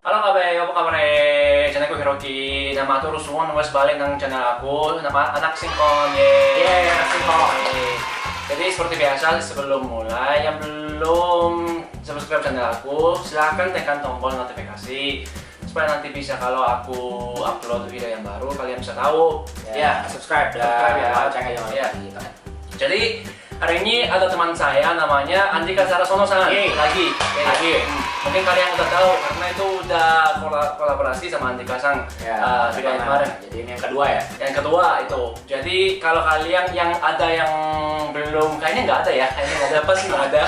Halo kabeh, apa kabar? Channelku Hiroki. Nama aku Rusuwon, wes balik nang channel aku. Nama anak singkon, anak singkon. Jadi seperti biasa, sebelum mulai, yang belum subscribe channel aku, silahkan tekan tombol notifikasi supaya nanti bisa kalau aku upload video yang baru, kalian bisa tahu. Subscribe ya. Ya. Jadi hari ini ada teman saya namanya Andika Sarasono-san lagi. Mungkin kalian udah tahu karena itu udah kolaborasi sama Andika Sang video yang kemarin. Jadi ini yang kedua ya. Yang kedua itu. Jadi kalau kalian yang ada yang belum, kayaknya nggak ada ya, kayaknya nggak ada, pasti nggak ada.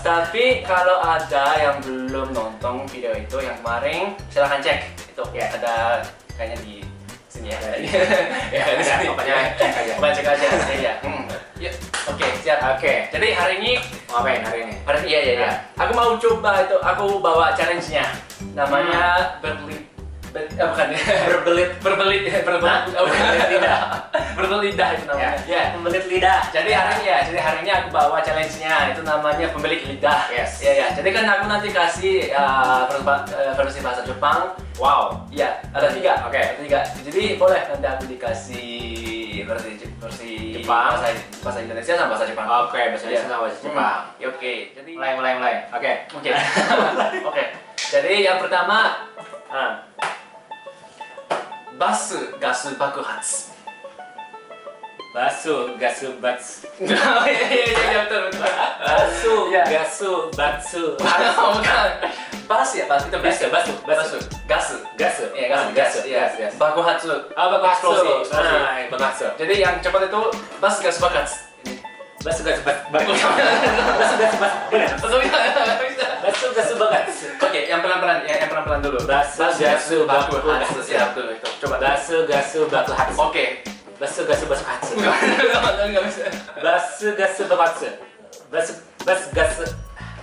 Tapi kalau ada yang belum nonton video itu yang kemarin, silahkan cek itu. Ada kayaknya di sini ya. Di sini. Pokoknya cek aja. Ya. Yuk, oke, siap. Oke. Jadi hari ini ngapain hari ini? Iya. Aku mau coba itu, aku bawa challenge-nya. Namanya berbelit lidah itu namanya. Membelit lidah. Jadi hari ini aku bawa challenge-nya, itu namanya pembelit lidah. Yes. Iya. Jadi kan aku nanti kasih versi bahasa Jepang. Wow. Iya, ada 3. Oke. Ada 3. Jadi boleh nanti aku dikasih versi Jepang, bahasa Indonesia sama bahasa Jepang. Oke, bahasa Indonesia sama bahasa Jepang. Oke. Jadi Mulai. Oke. Oke. Jadi yang pertama, basu gasu bakuhatsu. Basu gasu batsu. Iya betul. Basu gasu batsu. Bukan. Bas ya, bas itu Basu. gasu. Iya, Gasu. Bakuhatsu. Bakuhatsu. Bakuhatsu. Jadi yang cepat itu bas gas bakats. Basu gasu batsu. Oke, yang pelan-pelan dulu. Basu gasu bakuhatsu. Ya, betul. Coba. Basu gasu bakuhatsu. Oke. Basu gasu bakuhatsu. Enggak bisa. Basu gasu bakuhatsu. Basu gasu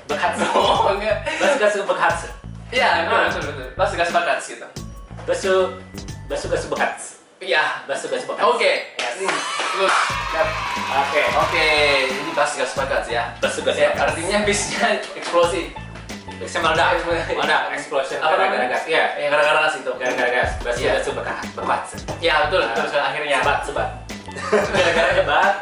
bakuhatsu. Oh, enggak. Basu gasu bakuhatsu. Iya, betul. Bas gas bakats gitu. Basu gasu bakuhatsu. Iya, Basu gasu bakuhatsu. oke. Terus. Oke, ini bas gas bakats ya. Basu gasu Ya, bakuhatsu. artinya bisnya eksplosif. Bisa meledak. Ada explosion. Apa Gara-gara namanya? gas. Iya. Gara-gara gas itu. Gara-gara gas. Basu gasu bakuhatsu. Ya, betul akhirnya. Sebat. Gara-gara sebat.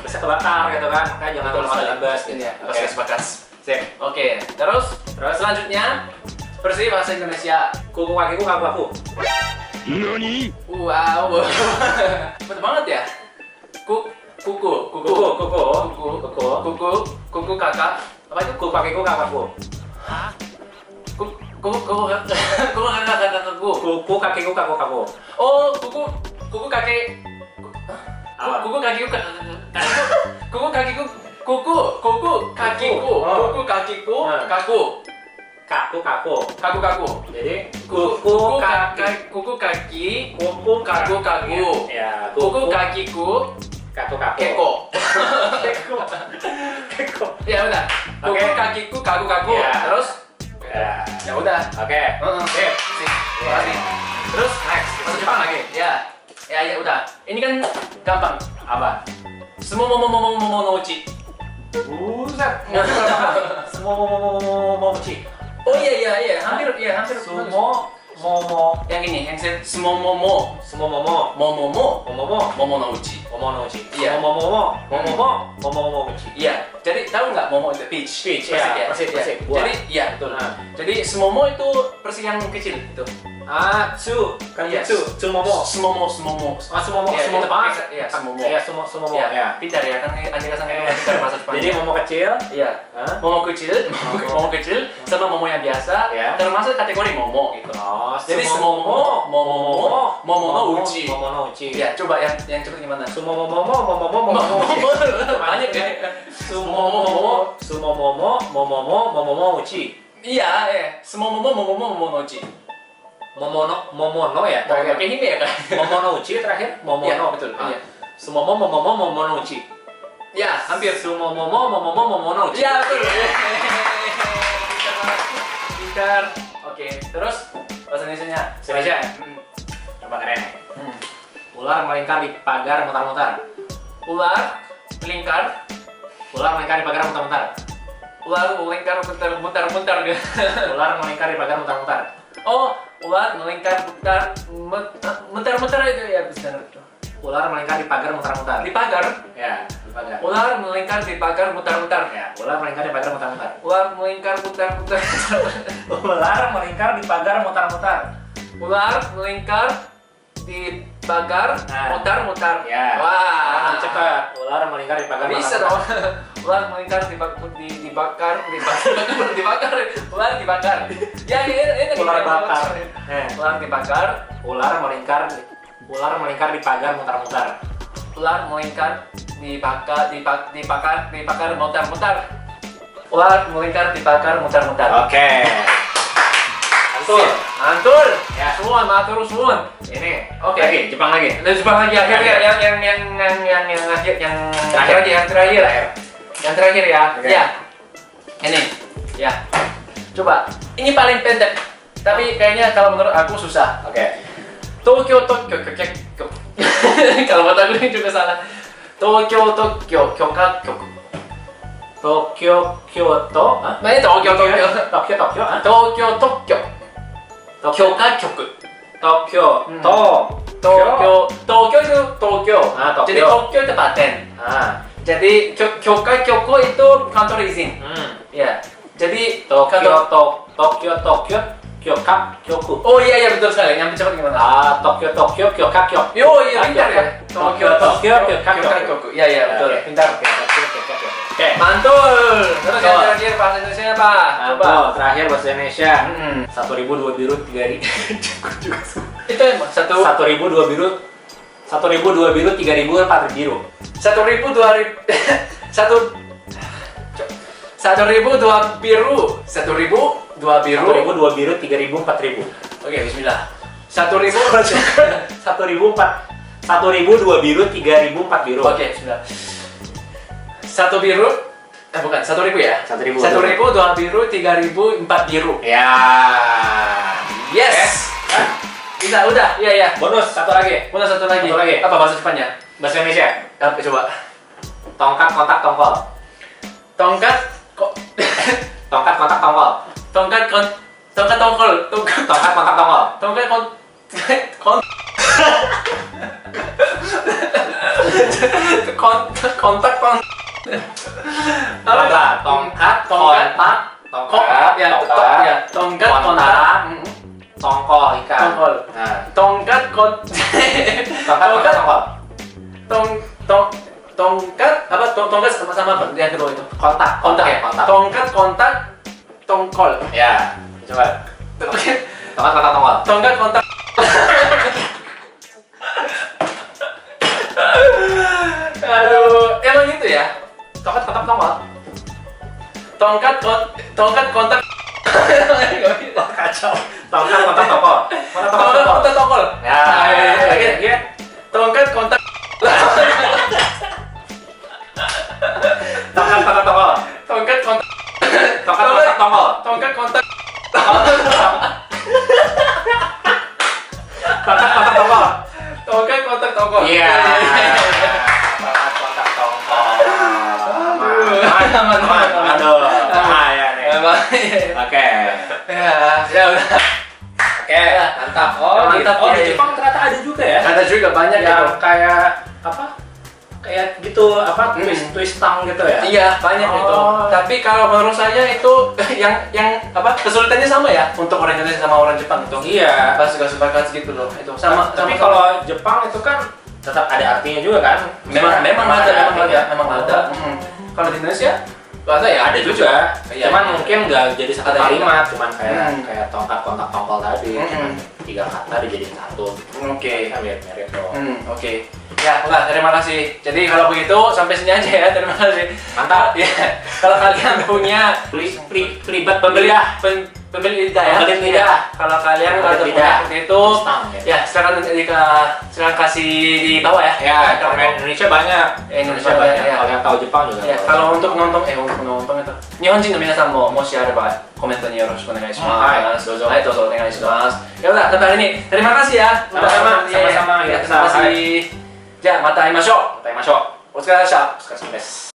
Bisa kebakar gitu kan. Makanya jangan Betul lama sekali. lembas gitu. Iya, bas gas bakats. Sip. Oke, terus selanjutnya versi bahasa Indonesia. Kuku kakiku kaku aku. Wow. Cepet banget ya. Kuku kakak. Apa itu? Kuku kakiku kakakku. Kuku kakakku. Kuku kakiku kaku. Oh, kuku kakek. Kuku kakiku. Kaku. Jadi Kuku kaki. Ya, Kuku kakiku. kaku. Keko. Ya udah. Kuku kakiku kaku. Ya. Terus? Ya udah. Oke. Sip. Makasih. Terus next. Bahasa Jepang lagi. Ya udah. Ini kan gampang. Apa? Sumomomomomomomochi. Buset. Momomomomomochi. Oh iya. Hampir. Momo. Yang ini, yang saya sumomomo. Momo no uchi. Iya. Momomomochi. Iya. Jadi tahu nggak momo itu peach? Persik. Buah. Jadi iya betul. Jadi sumomo itu persis yang kecil itu. Su. Kan Yes. Su momo. Sumomo. Sumomo. Iya, Sumomo itu banget. iya, sumomo. Iya, sumomo. Iya. Ya. Pintar ya kan Andika Sang itu pintar bahasa Jepang. Jadi momo kecil. Iya. Momo kecil sama momo yang biasa. Ya. Termasuk kategori momo gitu. Oh, Jadi sumomo, momo no uchi. Momo no uchi. Ya, coba yang cepet gimana? Sumomo. Banyak ya. Sumomo uchi. Iya. Sumomo no uchi. Momono ya Kayak terakhir. hime ya kan? Momono uchi terakhir. Iya, Momono. betul. Iya. Sumomo momono uchi. Ya, hampir. Sumomo momono uchi. Iya, betul. Pintar. Oke, terus bahasa Indonesia-nya. Indonesia. Coba keren. Ular melingkar di pagar mutar-mutar. Ular melingkar di pagar mutar-mutar. Ular melingkar muter-muter. Ular melingkar di pagar mutar-mutar. Oh, ular melingkar mutar-mutar itu ya bisa. Ular melingkar di pagar mutar-mutar. Di pagar. Ya, di pagar. Ular melingkar di pagar mutar-mutar. Ya, ular melingkar di pagar mutar-mutar. Ular melingkar mutar-mutar. Ular melingkar di pagar mutar-mutar. Ular melingkar di pagar Nah. mutar-mutar. Ya. Wah, Cepat. Ular melingkar di pagar bisa mutar-mutar. dong. Ular melingkar dibakar. Ular dibakar. Ya, ini Ular bakar. Ular dibakar. Ular melingkar di pagar mutar-mutar. Ular melingkar dibakar mutar-mutar. Ular melingkar dibakar mutar-mutar. Oke. Mantul. Mantul. Ya. Semua matur suwun. Ini. Oke. Lagi, Jepang lagi. Dan Jepang lagi akhirnya yang terakhir ya. Oke. Ya. Ini. Ya. Coba. Ini paling pendek. Tapi kayaknya kalau menurut aku susah. Oke. Tokyo. Kalau buat aku ini juga salah. Tokyo, Kyoka. Tokyo, Kyoto. Hah? Nah, ini Tokyo. Tokyo, hah? Tokyo. Tokyo. Kyoka. Tokyo. Tokyo itu Tokyo. Ah, Tokyo. Jadi Tokyo itu paten. Ah. Jadi Kyoko itu kantor izin. Ya. Jadi Tokyo, Kyoka, Kyoku. Oh iya betul sekali. Yang cepat gimana? Tokyo, Kyoka, Kyoku. Yo iya pintar ya. Tokyo, Kyoka, Kyoku. Iya betul. Oke. Pintar. Oke. Mantul. Terus yang terakhir bahasa Indonesia apa? Coba. Terakhir bahasa Indonesia. Mm-mm. 1.000 2 biru 3.000. Itu yang 1.000 2 biru 3.000 4 biru. 1.000 2.000 1.000 2 biru 1.000 2 biru 1.000 2 biru 3.000 4.000. Oke bismillah 1.000 1.000 2 biru 3.000 4 biru. Oke bismillah 1 biru bukan 1.000 ya 1.000 2 biru 3.000 4 biru Ya. yes bisa udah iya Bonus satu lagi. Mana satu lagi apa bahasa Jepangnya Bahasa Indonesia. apa coba Tongkat kontak tongkol. tongkat kok Tongkat kontak tongkol. tongkat tongkol Tongkat kontak tongkol. tongkat kontak Apa? Tongkat kontak tongkat ya tongkat kontak tongkol ikan. tongkol Nah, tongkat tongkat kontak tongkol. tongkat apa tongkat sama apa yang kedua itu Kontak ya kontak. tongkat tongkol Ya, coba. oke Tongkat kontak tongkol. tongkat kontak aduh emang gitu ya Tongkat kontak tongkol. tongkat kontak Kacau. Tongkat kontak tongkol. tongkat kontak tongkol Ya, lagi. tongkat kontak Tongkat kontak tongkol. tongkat kontak Tongkat kontak tongkol. tongkat kontak Tongkat kontak tongkol. tongkat kontak tongkol Iya. Tongkat kontak tongkol. Aman. Aduh. Bahaya nih. Oke. ya udah Oke, mantap. Mantap, Oh, iya, di iya. Jepang ternyata ada juga ya. ada juga banyak Yang gitu kayak apa? Kayak gitu apa? Twist tang gitu ya. iya banyak itu tapi kalau menurut saya itu yang apa kesulitannya sama ya untuk orang Indonesia sama orang Jepang itu Iya. pas gak sepakat gitu loh itu sama Tapi kalau Jepang itu kan tetap ada artinya juga kan. memang ada artinya. kalau di Indonesia bahasa ya ada juga Iya. Cuman mungkin nggak jadi satu Ada kalimat, cuman kayak Hmm. kayak tongkat kontak tongkol tadi, cuman 3 kata dijadiin satu. oke Kan mirip dong. oke ya udah terima kasih jadi kalau begitu sampai sini aja ya terima kasih Mantap. ya kalau kalian punya Pelibat pembeli pembeli pembeli lidah ya Pembeli lidah. Ya, kalau kalian Pembeli ada lidah. punya seperti itu Stang, ya. ya silakan kasih di bawah ya Ya, komen Indonesia banyak. Indonesia banyak, ya. Kalau yang tahu Jepang juga. ya kalau untuk nonton itu 日本人の皆さんももしあればコメントによろしくお願いします。はいどうぞはい、どうぞお願いします。Ya udah, sampai hari ini. Terima kasih ya. Sama-sama, Iya, sama-sama. ya, Ya, terima kasih. じゃあまた会いましょう。また会いましょう。お疲れ様でした。お疲れ様です。